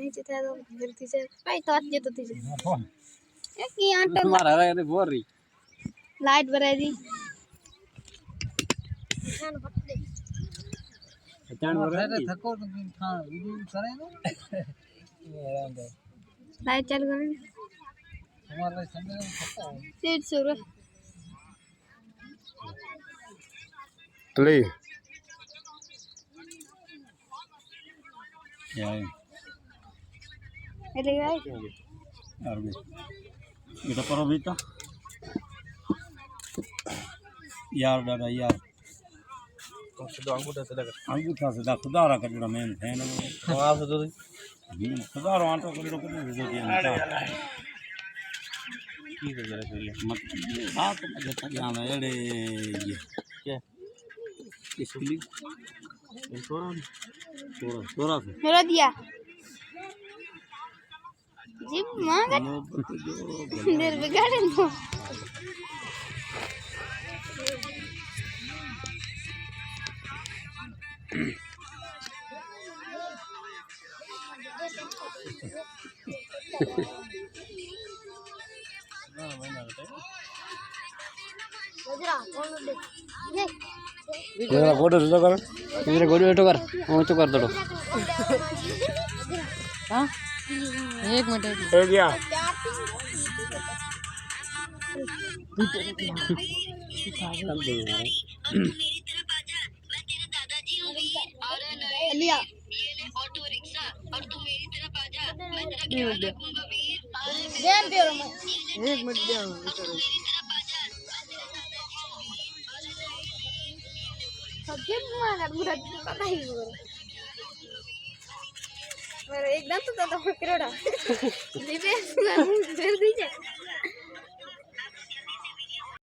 नीचे था तो जल्दी से भाई तो आज तो तुझे एक ही आंटा तुम्हारा रहा है बोल रही लाइट बरा दी जान बोल रहा है थको तो हां वीडियो करे ना लाइट चालू कर हमारे संग थको सीट शुरू प्ले यार ले गए यार बेटा पर अभी तो यार दादा यार अंगूठा से दा सुधारा कर जोड़ा मेन है ना आप तो सुधारो आंटो को जोड़ा को दे दिया की कर रहा है मत हां तो मजे तक यहां में एड़े ये क्या इसके लिए थोड़ा से मेरा दिया जी मांगा देर बिगाड़े तो जरा फोटो तो कर इधर वीडियो कर तो कर दो हां एक मिनट हो गया लिया ऑटो रिक्शा और तू मेरी तरफ आ जा मैं तेरा नहीं ख्याल हो गया। रखूंगा वीर ध्यान दे रहा मैं एक मिनट दे सबके मांगा पूरा पता ही हो मेरा एकदम तो पकड़ोड़ा दीपे फिर दीजिए